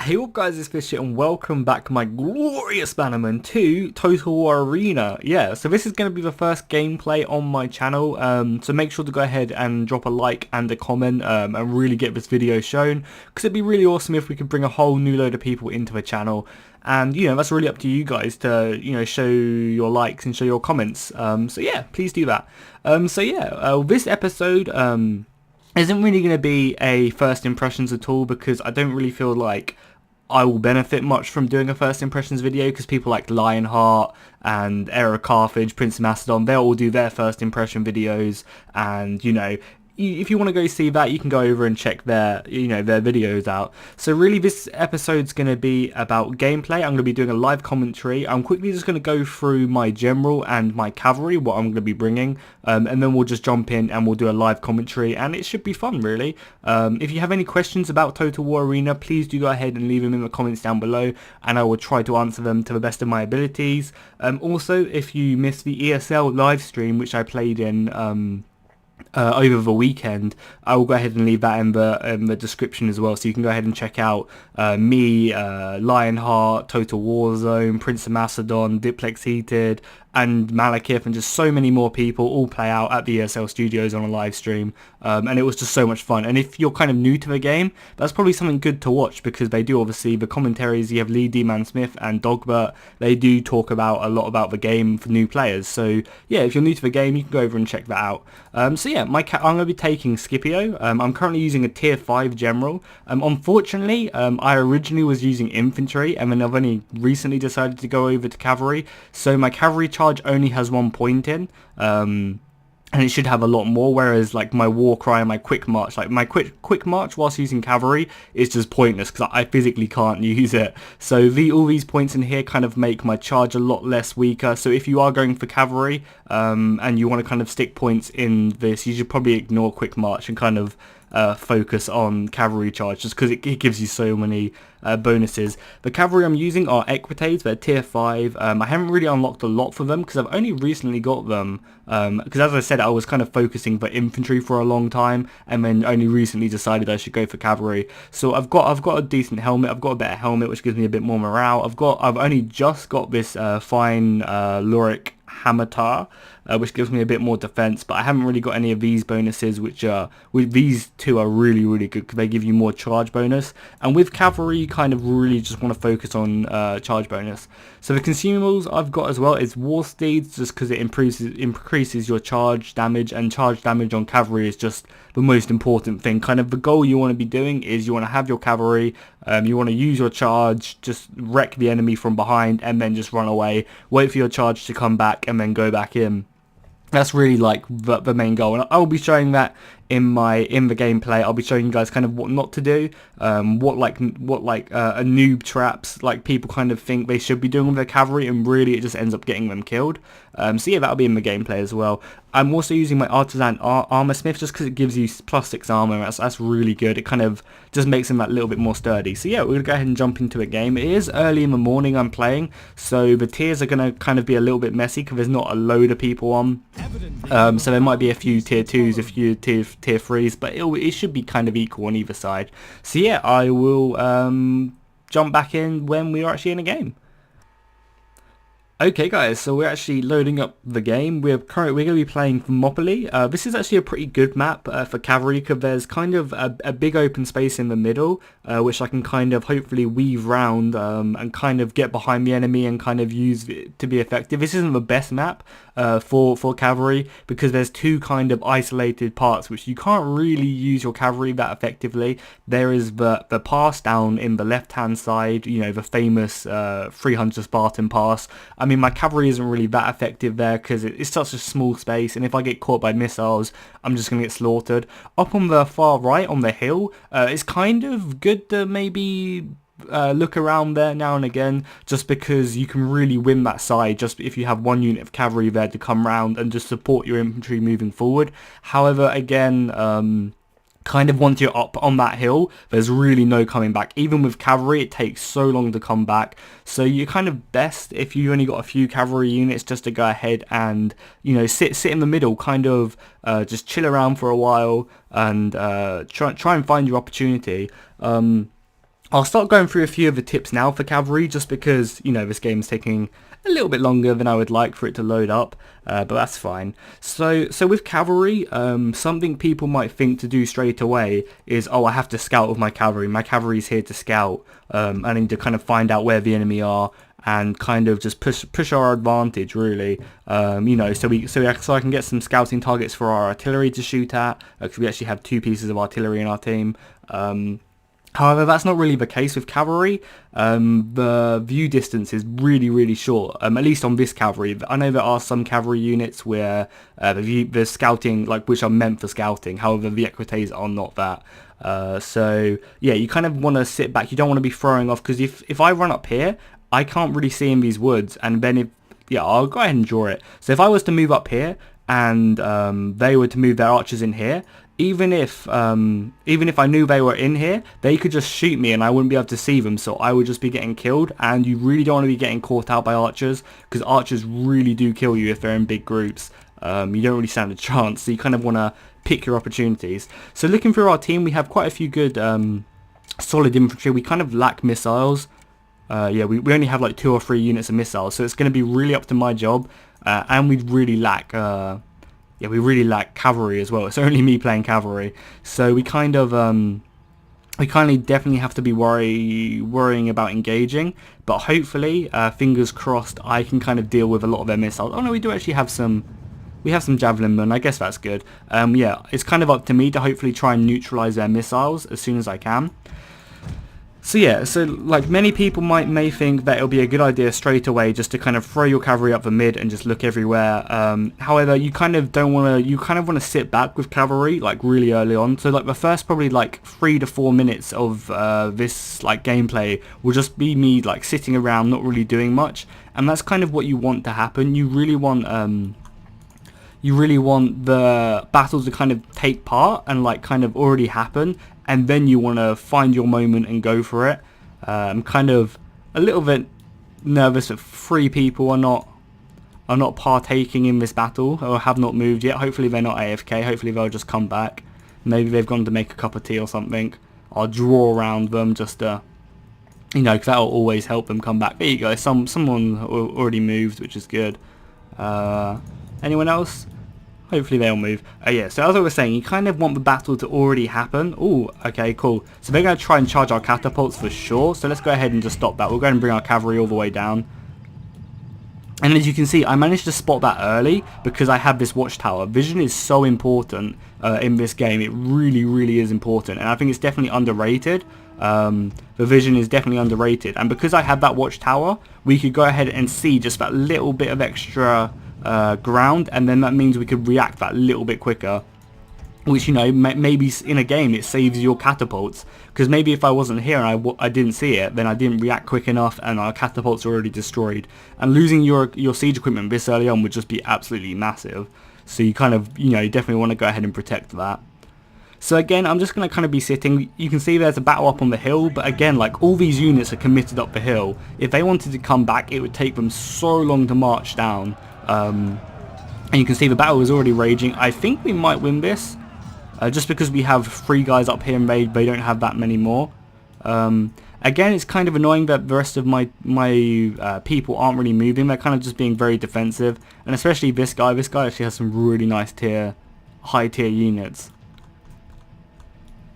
Hey up guys, it's Fish and welcome back my glorious bannerman to Total War Arena. Yeah, so this is going to be the first gameplay on my channel, so make sure to go ahead and drop a like and a comment and really get this video shown, because it'd be really awesome if we could bring a whole new load of people into the channel. And that's really up to you guys to show your likes and show your comments, so yeah, please do that. This episode isn't really going to be a first impressions at all, because I don't really feel like I will benefit much from doing a first impressions video, because people like Lionheart and Era Carthage, Prince of Macedon, they'll all do their first impression videos, and if you want to go see that, you can go over and check their videos out. So really this episode's going to be about gameplay. I'm going to be doing a live commentary. I'm quickly just going to go through my general and my cavalry, what I'm going to be bringing, and then we'll just jump in and we'll do a live commentary, and it should be fun really. If you have any questions about Total War Arena, please do go ahead and leave them in the comments down below, and I will try to answer them to the best of my abilities. Also, if you missed the ESL live stream, which I played in over the weekend, I will go ahead and leave that in the description as well, so you can go ahead and check out me, Lionheart, Total Warzone, Prince of Macedon, Diplex Heated, and Malekith, and just so many more people all play out at the ESL studios on a live stream, and it was just so much fun. And if you're kind of new to the game, that's probably something good to watch, because they do, obviously, the commentaries, you have Lee D-Man Smith and Dogbert, they do talk about a lot about the game for new players. So yeah, if you're new to the game, you can go over and check that out. I'm going to be taking Scipio. I'm currently using a tier 5 general. Unfortunately, I originally was using infantry, and then I've only recently decided to go over to cavalry, so my cavalry charge only has 1 point in, and it should have a lot more, whereas like my war cry and my quick march, like my quick march whilst using cavalry is just pointless because I physically can't use it. So all these points in here kind of make my charge a lot less weaker. So if you are going for cavalry and you want to kind of stick points in this, you should probably ignore quick march and kind of focus on cavalry charge, just because it gives you so many bonuses. The cavalry I'm using are Equites, they're tier 5. I haven't really unlocked a lot for them because I've only recently got them, because as I said, I was kind of focusing for infantry for a long time, and then only recently decided I should go for cavalry. So I've got a decent helmet, I've got a better helmet which gives me a bit more morale. I've only just got this fine Loric Hamatar, which gives me a bit more defense, but I haven't really got any of these bonuses, which with these two are really good because they give you more charge bonus, and with cavalry you kind of really just want to focus on charge bonus. So the consumables I've got as well is War Steeds, just because it increases your charge damage, and charge damage on cavalry is just the most important thing. Kind of the goal you want to be doing is you want to have your cavalry, you want to use your charge, just wreck the enemy from behind and then just run away, wait for your charge to come back and then go back in. That's really like the main goal, and I'll be showing that in the gameplay. I'll be showing you guys kind of what not to do, what a noob traps like people kind of think they should be doing with their cavalry, and really it just ends up getting them killed. So yeah, that'll be in the gameplay as well. I'm also using my artisan armor smith just because it gives you +6 armor. That's really good. It kind of just makes them that little bit more sturdy. So yeah, we're gonna go ahead and jump into a game. It is early in the morning I'm playing, so the tiers are gonna kind of be a little bit messy because there's not a load of people on. So there might be a few tier 2s, a few tier 3s, but it should be kind of equal on either side. So yeah, I will jump back in when we are actually in a game. Okay guys, so we're actually loading up the game. We're going to be playing Thermopylae. This is actually a pretty good map for cavalry, because there's kind of a big open space in the middle, which I can kind of hopefully weave round and kind of get behind the enemy and kind of use it to be effective. This isn't the best map for cavalry, because there's two kind of isolated parts which you can't really use your cavalry that effectively. There is the pass down in the left hand side, the famous 300 Spartan pass. I mean, my cavalry isn't really that effective there because it's such a small space, and if I get caught by missiles, I'm just going to get slaughtered. Up on the far right, on the hill, it's kind of good to maybe look around there now and again, just because you can really win that side just if you have one unit of cavalry there to come round and just support your infantry moving forward. However, again, kind of once you're up on that hill, there's really no coming back. Even with cavalry, it takes so long to come back, so you're kind of best if you only got a few cavalry units just to go ahead and sit in the middle, kind of just chill around for a while and try and find your opportunity. I'll start going through a few of the tips now for cavalry, just because, you know, this game is taking a little bit longer than I would like for it to load up, but that's fine. So with cavalry, something people might think to do straight away is, oh, I have to scout with my cavalry. My cavalry's here to scout. I need to kind of find out where the enemy are and kind of just push our advantage, really. You know, so I can get some scouting targets for our artillery to shoot at, because we actually have 2 pieces of artillery in our team. However, that's not really the case with cavalry. The view distance is really short, at least on this cavalry. I know there are some cavalry units where the scouting, like, which are meant for scouting. However, the equites are not that. So yeah, you kind of want to sit back. You don't want to be throwing off, because if I run up here, I can't really see in these woods. And then I'll go ahead and draw it. So if I was to move up here and they were to move their archers in here, even if I knew they were in here, they could just shoot me and I wouldn't be able to see them, so I would just be getting killed. And you really don't want to be getting caught out by archers, because archers really do kill you if they're in big groups. You don't really stand a chance, so you kind of want to pick your opportunities. So looking through our team, we have quite a few good solid infantry. We kind of lack missiles. Yeah, we only have like 2 or 3 units of missiles, so it's going to be really up to my job. And we really lack cavalry as well. It's only me playing cavalry, so we kind of definitely have to be worrying about engaging. But hopefully, fingers crossed, I can kind of deal with a lot of their missiles. Oh no, we do actually have some. We have some javelin men. I guess that's good. Yeah, it's kind of up to me to hopefully try and neutralize their missiles as soon as I can. So yeah, so like many people may think that it'll be a good idea straight away just to kind of throw your cavalry up the mid and just look everywhere. However, you kind of don't want to. You kind of want to sit back with cavalry like really early on. So like the first probably like 3 to 4 minutes of this like gameplay will just be me like sitting around not really doing much, and that's kind of what you want to happen. You really want the battle to kind of take part and like kind of already happen, and then you want to find your moment and go for it. I'm kind of a little bit nervous that 3 people are not partaking in this battle or have not moved yet. Hopefully they're not AFK. Hopefully they'll just come back. Maybe they've gone to make a cup of tea or something. I'll draw around them just to, you know, 'cause that'll always help them come back. There you go. Someone already moved, which is good. Anyone else? Hopefully they'll move. Yeah, so as I was saying, you kind of want the battle to already happen. Oh, okay, cool. So they're going to try and charge our catapults for sure. So let's go ahead and just stop that. We'll go ahead and bring our cavalry all the way down. And as you can see, I managed to spot that early because I have this watchtower. Vision is so important in this game. It really is important. And I think it's definitely underrated. The vision is definitely underrated. And because I have that watchtower, we could go ahead and see just that little bit of extra ground, and then that means we could react that little bit quicker, which, you know, maybe in a game it saves your catapults, because maybe if I wasn't here and I didn't see it, then I didn't react quick enough and our catapults are already destroyed, and losing your siege equipment this early on would just be absolutely massive. So you kind of, you know, you definitely want to go ahead and protect that. So again, I'm just going to kind of be sitting. You can see there's a battle up on the hill, but again, like, all these units are committed up the hill. If they wanted to come back, it would take them so long to march down. And you can see the battle is already raging. I think we might win this, just because we have 3 guys up here and they don't have that many more. Again, it's kind of annoying that the rest of my people aren't really moving. They're kind of just being very defensive, and especially this guy. This guy actually has some really nice high tier units.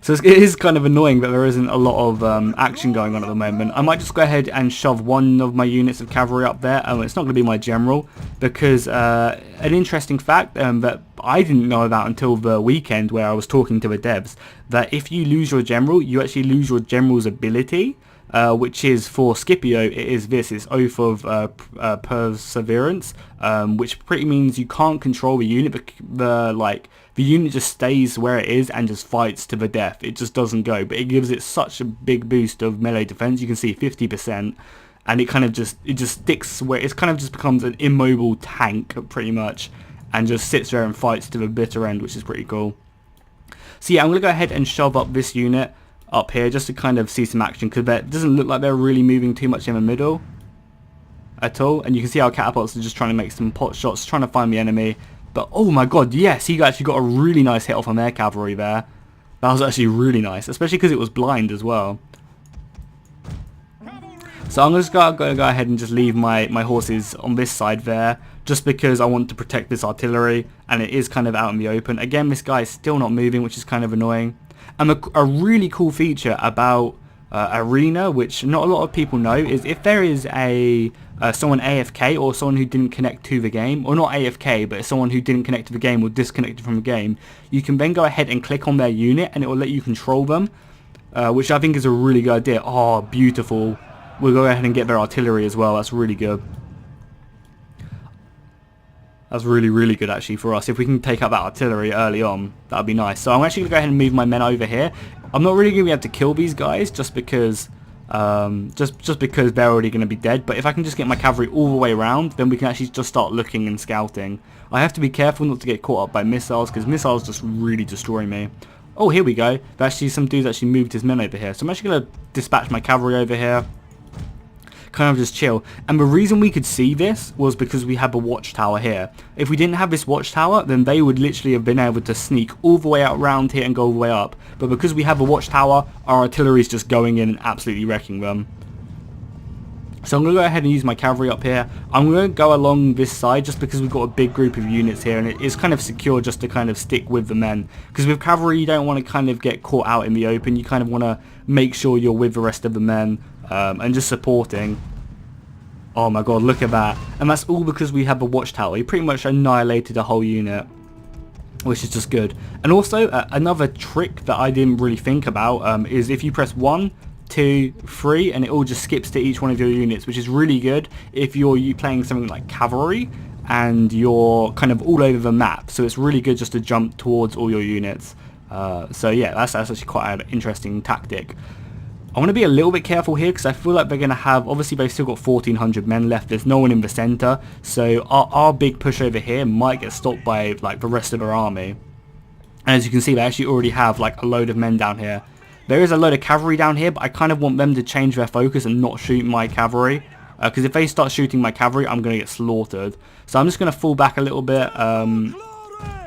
So it is kind of annoying that there isn't a lot of action going on at the moment. I might just go ahead and shove one of my units of cavalry up there. It's not going to be my general, because an interesting fact that I didn't know about until the weekend where I was talking to the devs, that if you lose your general, you actually lose your general's ability, which is for Scipio, it's Oath of Perseverance, which pretty means you can't control the unit, but the unit just stays where it is and just fights to the death. It just doesn't go, but it gives it such a big boost of melee defense. You can see 50%, and it just sticks where it kind of just becomes an immobile tank pretty much, and just sits there and fights to the bitter end, which is pretty cool. So yeah, I'm gonna go ahead and shove up this unit up here just to kind of see some action, because it doesn't look like they're really moving too much in the middle at all. And you can see our catapults are just trying to make some pot shots, trying to find the enemy. But oh my god, yes, he actually got a really nice hit off on their cavalry there. That was actually really nice, especially because it was blind as well. So I'm just going to go ahead and just leave my horses on this side there, just because I want to protect this artillery, and it is kind of out in the open. Again, this guy is still not moving, which is kind of annoying. And a really cool feature about Arena, which not a lot of people know, is if there is someone AFK or someone who didn't connect to the game, or not AFK, but someone who didn't connect to the game or disconnected from the game, you can then go ahead and click on their unit and it will let you control them, which I think is a really good idea. Oh, beautiful. We'll go ahead and get their artillery as well. That's really good. That's really, really good actually for us. If we can take out that artillery early on, that would be nice. So I'm actually going to go ahead and move my men over here. I'm not really going to be able to kill these guys just because just because they're already going to be dead. But if I can just get my cavalry all the way around, then we can actually just start looking and scouting. I have to be careful not to get caught up by missiles, because missiles just really destroy me. Oh, here we go. Actually, some dudes actually moved his men over here. So I'm actually going to dispatch my cavalry over here. Kind of just chill. And the reason we could see this was because we have a watchtower here. If we didn't have this watchtower, then they would literally have been able to sneak all the way out around here and go all the way up. But because we have a watchtower, our artillery is just going in and absolutely wrecking them. So I'm going to go ahead and use my cavalry up here. I'm going to go along this side just because we've got a big group of units here, and it is kind of secure just to kind of stick with the men. Because with cavalry, you don't want to kind of get caught out in the open. You kind of want to make sure you're with the rest of the men and just supporting. Oh my god, look at that. And that's all because we have a watchtower. He pretty much annihilated a whole unit, which is just good. And also, another trick that I didn't really think about is if you press 1, 2, 3, and it all just skips to each one of your units, which is really good if you're playing something like Cavalry and you're kind of all over the map. So it's really good just to jump towards all your units. So yeah, that's actually quite an interesting tactic. I want to be a little bit careful here because I feel like they're going to have, obviously they've still got 1,400 men left, there's no one in the centre, so our big push over here might get stopped by like the rest of our army. And as you can see, they actually already have like a load of men down here. There is a load of cavalry down here, but I kind of want them to change their focus and not shoot my cavalry, because if they start shooting my cavalry, I'm going to get slaughtered. So I'm just going to fall back a little bit,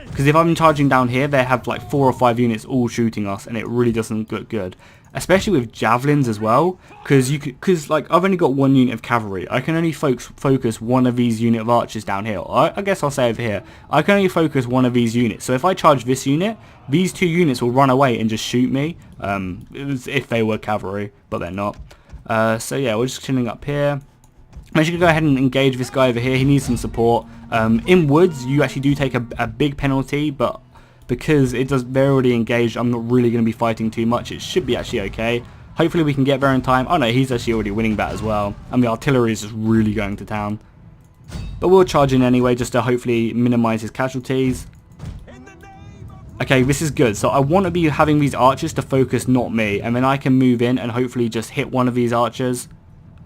because if I'm charging down here, they have like 4 or 5 units all shooting us, and it really doesn't look good. Especially with javelins as well, because like I've only got 1 unit of cavalry. I can only focus 1 of these unit of archers down here. I guess I'll say over here. I can only focus 1 of these units. So if I charge this unit, these 2 units will run away and just shoot me. If they were cavalry, but they're not. So yeah, we're just chilling up here. I'm actually going to go ahead and engage this guy over here. He needs some support. In woods, you actually do take a big penalty, but because they're already engaged, I'm not really going to be fighting too much. It should be actually okay. Hopefully we can get there in time. Oh no, he's actually already winning that as well. And the artillery is just really going to town. But we'll charge in anyway, just to hopefully minimize his casualties. Okay, this is good. So I want to be having these archers to focus, not me. And then I can move in and hopefully just hit one of these archers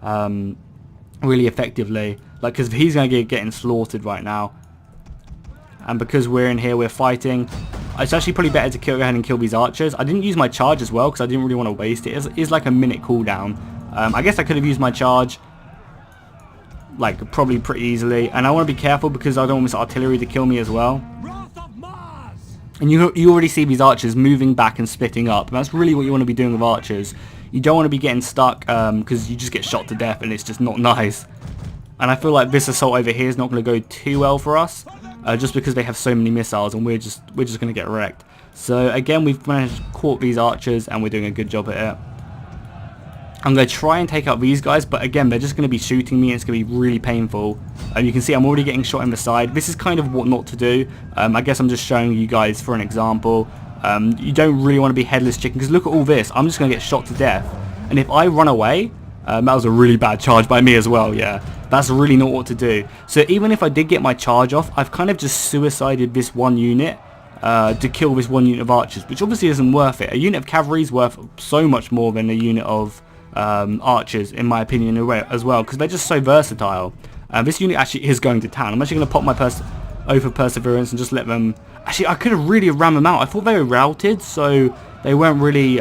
really effectively. Like, because he's going to be getting slaughtered right now. And because we're in here, we're fighting. It's actually probably better to go ahead and kill these archers. I didn't use my charge as well because I didn't really want to waste it. It's like a minute cooldown. I guess I could have used my charge like probably pretty easily. And I want to be careful because I don't want this artillery to kill me as well. And you already see these archers moving back and splitting up. And that's really what you want to be doing with archers. You don't want to be getting stuck because you just get shot to death and it's just not nice. And I feel like this assault over here is not going to go too well for us. Just because they have so many missiles and we're just going to get wrecked. So again, we've managed to caught these archers and we're doing a good job at it. I'm going to try and take out these guys, but again, they're just going to be shooting me and it's going to be really painful. And you can see I'm already getting shot in the side. This is kind of what not to do. I guess I'm just showing you guys for an example. You don't really want to be headless chicken because look at all this. I'm just going to get shot to death. And if I run away, that was a really bad charge by me as well, yeah. That's really not what to do. So even if I did get my charge off, I've kind of just suicided this 1 unit to kill this 1 unit of archers, which obviously isn't worth it. A unit of cavalry is worth so much more than a unit of archers, in my opinion, as well, because they're just so versatile. This unit actually is going to town. I'm actually going to pop my over perseverance and just let them... Actually, I could have really rammed them out. I thought they were routed, so they weren't really...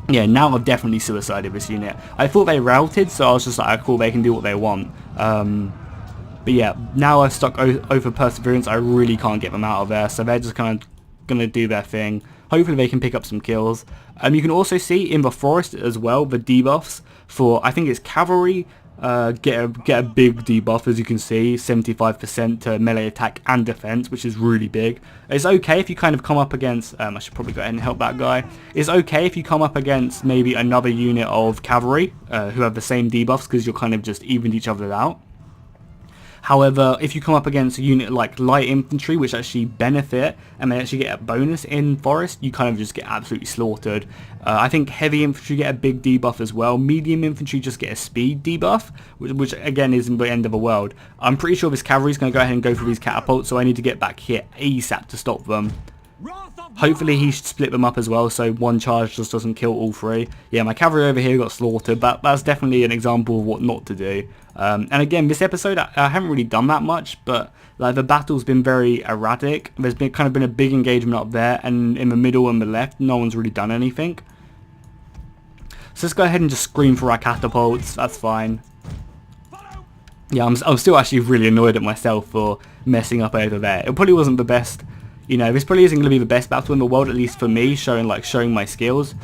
Yeah, now I've definitely suicided this unit. I thought they routed, so I was just like, oh, cool, they can do what they want. But yeah, now I've stuck over perseverance, I really can't get them out of there, so they're just kind of going to do their thing. Hopefully they can pick up some kills. You can also see in the forest as well the debuffs for, I think it's cavalry, get a big debuff, as you can see, 75% to melee attack and defense, which is really big. It's okay if you kind of come up against, I should probably go ahead and help that guy. It's okay if you come up against maybe another unit of cavalry who have the same debuffs, because you're kind of just evened each other out. However, if you come up against a unit like light infantry, which actually benefit and they actually get a bonus in forest, you kind of just get absolutely slaughtered. I think heavy infantry get a big debuff as well. Medium infantry just get a speed debuff, which again isn't the end of the world. I'm pretty sure this cavalry is going to go ahead and go for these catapults, so I need to get back here ASAP to stop them. Hopefully he should split them up as well, so one charge just doesn't kill all three. Yeah, my cavalry over here got slaughtered, but that's definitely an example of what not to do. And again, this episode I haven't really done that much, but like the battle's been very erratic. There's been kind of been a big engagement up there, and in the middle and the left, no one's really done anything. So let's go ahead and just scream for our catapults. That's fine. Yeah, I'm still actually really annoyed at myself for messing up over there. It probably wasn't the best. You know, this probably isn't going to be the best battle in the world, at least for me, showing my skills.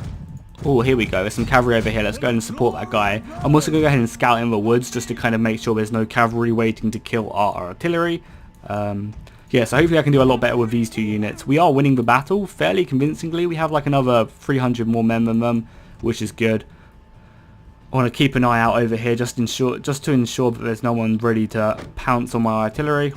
Oh, here we go. There's some cavalry over here. Let's go ahead and support that guy. I'm also going to go ahead and scout in the woods just to kind of make sure there's no cavalry waiting to kill our artillery. Yeah, so hopefully I can do a lot better with these two units. We are winning the battle fairly convincingly. We have like another 300 more men than them, which is good. I want to keep an eye out over here just to ensure that there's no one ready to pounce on my artillery.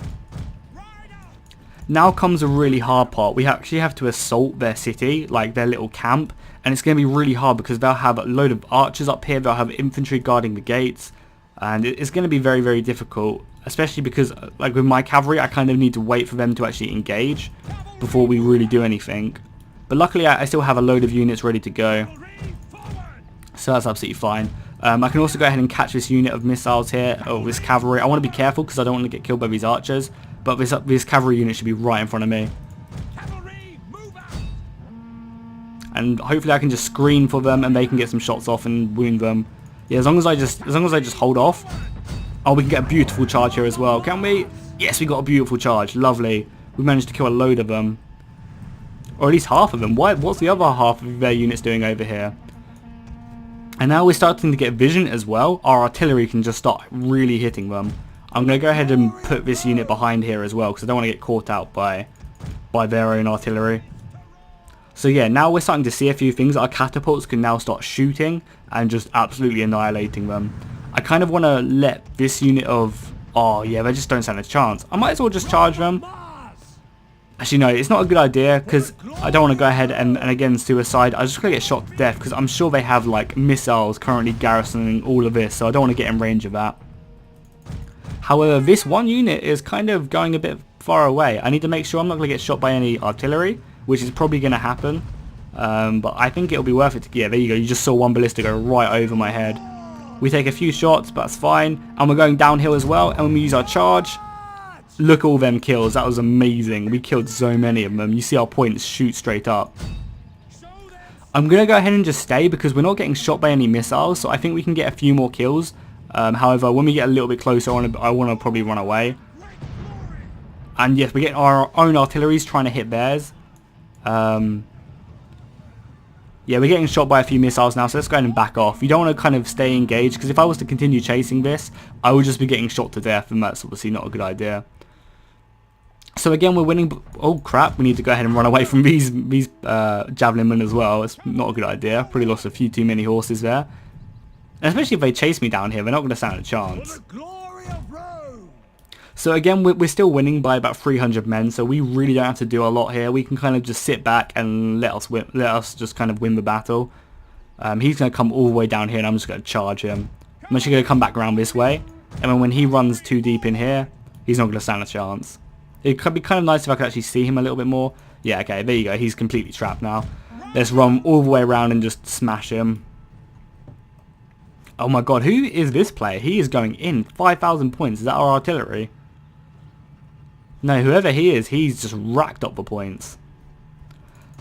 Now comes a really hard part. We actually have to assault their city, like their little camp, and it's going to be really hard because they'll have a load of archers up here, they'll have infantry guarding the gates, and it's going to be very, very difficult, especially because like with my cavalry I kind of need to wait for them to actually engage before we really do anything. But luckily I still have a load of units ready to go, so that's absolutely fine. I can also go ahead and catch this unit of missiles here, or this cavalry. I want to be careful because I don't want to get killed by these archers, but this cavalry unit should be right in front of me. And hopefully I can just screen for them and they can get some shots off and wound them. Yeah, as long as I just hold off. Oh, we can get a beautiful charge here as well, can we? Yes, we got a beautiful charge. Lovely. We managed to kill a load of them. Or at least half of them. What's the other half of their units doing over here? And now we're starting to get vision as well. Our artillery can just start really hitting them. I'm going to go ahead and put this unit behind here as well because I don't want to get caught out by their own artillery. So yeah, now we're starting to see a few things. Our catapults can now start shooting and just absolutely annihilating them. I kind of want to let this unit of... Oh yeah, they just don't stand a chance. I might as well just charge them. Actually no, it's not a good idea because I don't want to go ahead and again suicide. I'm just going to get shot to death because I'm sure they have like missiles currently garrisoning all of this, so I don't want to get in range of that. However, this one unit is kind of going a bit far away. I need to make sure I'm not going to get shot by any artillery, which is probably going to happen. But I think it'll be worth it. Yeah, there you go. You just saw one ballista go right over my head. We take a few shots, but that's fine. And we're going downhill as well. And when we use our charge, look at all them kills. That was amazing. We killed so many of them. You see our points shoot straight up. I'm going to go ahead and just stay because we're not getting shot by any missiles. So I think we can get a few more kills. However, when we get a little bit closer, I want to probably run away. And yes, we get our own artilleries trying to hit theirs. Yeah, we're getting shot by a few missiles now, so let's go ahead and back off. You don't want to kind of stay engaged, because if I was to continue chasing this, I would just be getting shot to death, and that's obviously not a good idea. So again, we're winning. Oh crap, we need to go ahead and run away from these javelin men as well. It's not a good idea. Probably lost a few too many horses there. And especially if they chase me down here, they're not going to stand a chance. So again, we're still winning by about 300 men, so we really don't have to do a lot here. We can kind of just sit back and let us just kind of win the battle. He's going to come all the way down here, and I'm just going to charge him. I'm actually going to come back around this way, and then when he runs too deep in here, he's not going to stand a chance. It could be kind of nice if I could actually see him a little bit more. Yeah, okay, there you go. He's completely trapped now. Let's run all the way around and just smash him. Oh my god, who is this player? He is going in. 5,000 points. Is that our artillery? No, whoever he is, he's just racked up the points.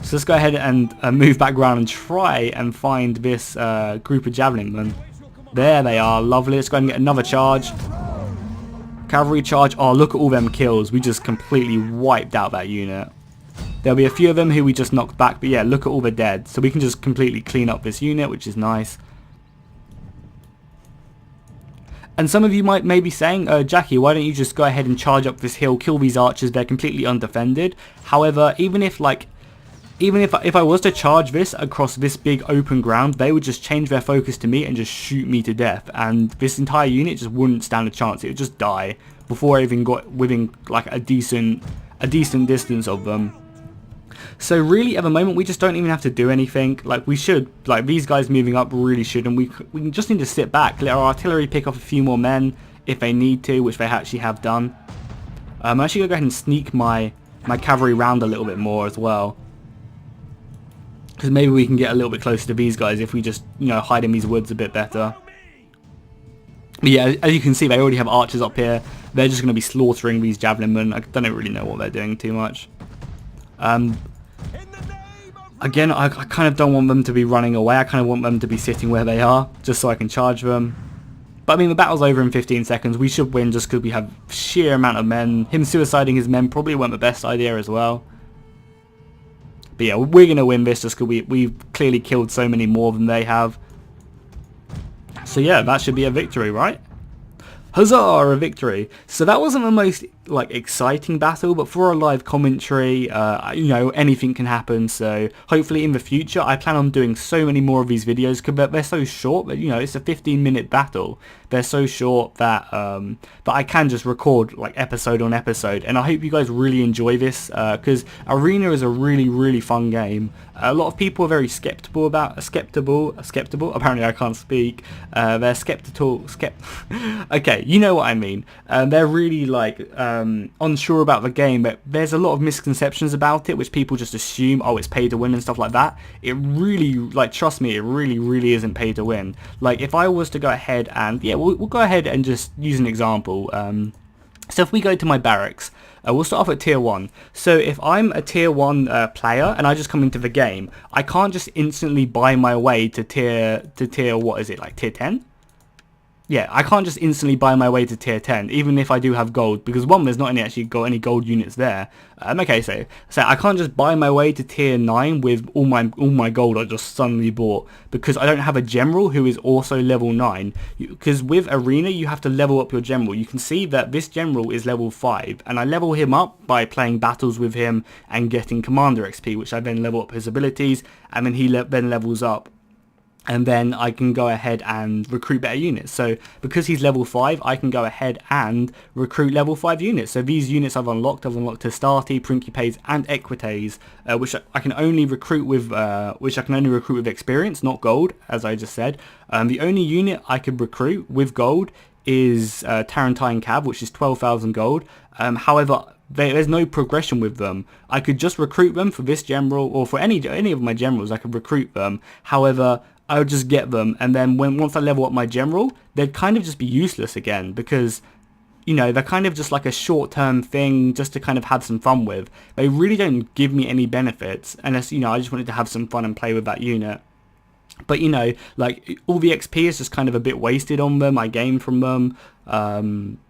So let's go ahead and move back around and try and find this group of javelin men. There they are, lovely. Let's go ahead and get another charge. Cavalry charge. Oh, look at all them kills. We just completely wiped out that unit. There'll be a few of them who we just knocked back, but yeah, look at all the dead. So we can just completely clean up this unit, which is nice. And some of you might maybe saying, Jackie, why don't you just go ahead and charge up this hill, kill these archers, they're completely undefended. However, even if I was to charge this across this big open ground, they would just change their focus to me and just shoot me to death. And this entire unit just wouldn't stand a chance. It would just die before I even got within like a decent distance of them. So really at the moment we just don't even have to do anything. Like we should, like these guys moving up really should, and we just need to sit back, let our artillery pick off a few more men if they need to, which they actually have done. I'm actually going to go ahead and sneak my cavalry round a little bit more as well, because maybe we can get a little bit closer to these guys if we just, you know, hide in these woods a bit better. But yeah, as you can see, they already have archers up here. They're just going to be slaughtering these javelin men. I don't really know what they're doing too much. Again, I kind of don't want them to be running away. I kind of want them to be sitting where they are, just so I can charge them. But I mean, the battle's over in 15 seconds. We should win just because we have sheer amount of men. Him suiciding his men probably weren't the best idea as well. But yeah, we're going to win this just because we've clearly killed so many more than they have. So yeah, that should be a victory, right? Huzzah, a victory. So that wasn't the most like exciting battle, but for a live commentary, you know, anything can happen. So hopefully in the future I plan on doing so many more of these videos, because they're so short. But you know, it's a 15-minute battle. They're so short that that I can just record like episode on episode, and I hope you guys really enjoy this, because Arena is a really fun game. A lot of people are very skeptical. Apparently I can't speak. They're skeptical. Okay, you know what I mean. They're really like unsure about the game, but there's a lot of misconceptions about it, which people just assume, oh, it's pay to win and stuff like that. It really, like, trust me, it really isn't pay to win. Like, if I was to go ahead and, yeah, we'll go ahead and just use an example. So if we go to my barracks, we'll start off at tier 1. So if I'm a tier 1 player and I just come into the game, I can't just instantly buy my way to tier, what is it, like tier 10? Yeah, I can't just instantly buy my way to tier 10, even if I do have gold, because one, there's not any gold units there. Okay, so I can't just buy my way to tier 9 with all my gold I just suddenly bought, because I don't have a general who is also level 9. Because with Arena, you have to level up your general. You can see that this general is level 5, and I level him up by playing battles with him and getting commander XP, which I then level up his abilities, and then he then levels up. And then I can go ahead and recruit better units. So because he's level 5, I can go ahead and recruit level 5 units. So these units I've unlocked Testati, Principes, and Equites, which I can only recruit with experience, not gold, as I just said. The only unit I could recruit with gold is Tarantine Cav, which is 12,000 gold. However, there's no progression with them. I could just recruit them for this general, or for any of my generals. I could recruit them. However, I would just get them, and then once I level up my general, they'd kind of just be useless again, because, you know, they're kind of just like a short-term thing just to kind of have some fun with. They really don't give me any benefits, unless, you know, I just wanted to have some fun and play with that unit. But, you know, like, all the XP is just kind of a bit wasted on them. I gained from them.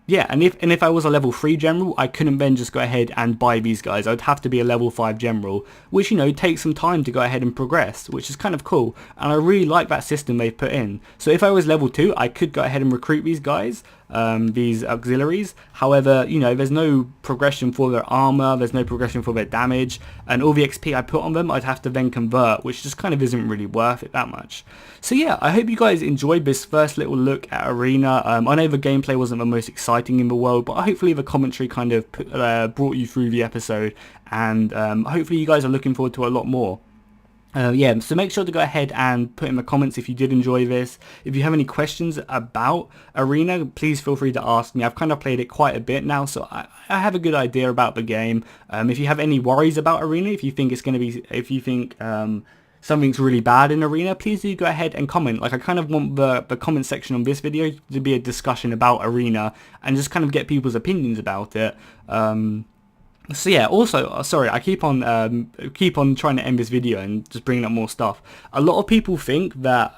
Yeah, and if I was a level 3 general, I couldn't then just go ahead and buy these guys. I'd have to be a level 5 general, which, you know, takes some time to go ahead and progress, which is kind of cool. And I really like that system they've put in. So if I was level 2, I could go ahead and recruit these guys, these auxiliaries. However, you know, there's no progression for their armor, there's no progression for their damage, and all the XP I put on them, I'd have to then convert, which just kind of isn't really worth it that much. So yeah, I hope you guys enjoyed this first little look at Arena. I know the gameplay wasn't the most exciting in the world, but hopefully the commentary kind of brought you through the episode, and hopefully you guys are looking forward to a lot more. Yeah, so make sure to go ahead and put in the comments if you did enjoy this. If you have any questions about Arena, please feel free to ask me. I've kind of played it quite a bit now, so I have a good idea about the game. If you have any worries about Arena, if you think something's really bad in Arena, please do go ahead and comment. Like, I kind of want the comment section on this video to be a discussion about Arena and just kind of get people's opinions about it. So yeah, also, sorry, I keep on trying to end this video and just bringing up more stuff. A lot of people think that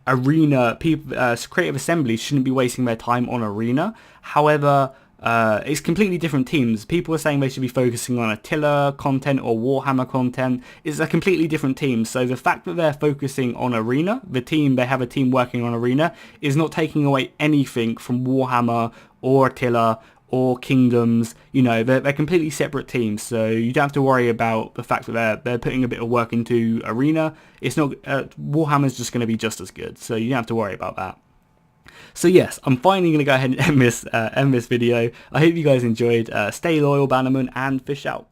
Arena, creative assembly shouldn't be wasting their time on Arena. However, it's completely different teams. People are saying they should be focusing on Attila content or Warhammer content. It's a completely different team. So the fact that they're focusing on Arena, they have a team working on Arena, is not taking away anything from Warhammer or Attila or Kingdoms. You know, they're completely separate teams, so you don't have to worry about the fact that they're putting a bit of work into Arena. It's not Warhammer's just going to be just as good, so you don't have to worry about that. So yes, I'm finally going to go ahead and end this video. I hope you guys enjoyed. Stay loyal, Bannerman, and fish out.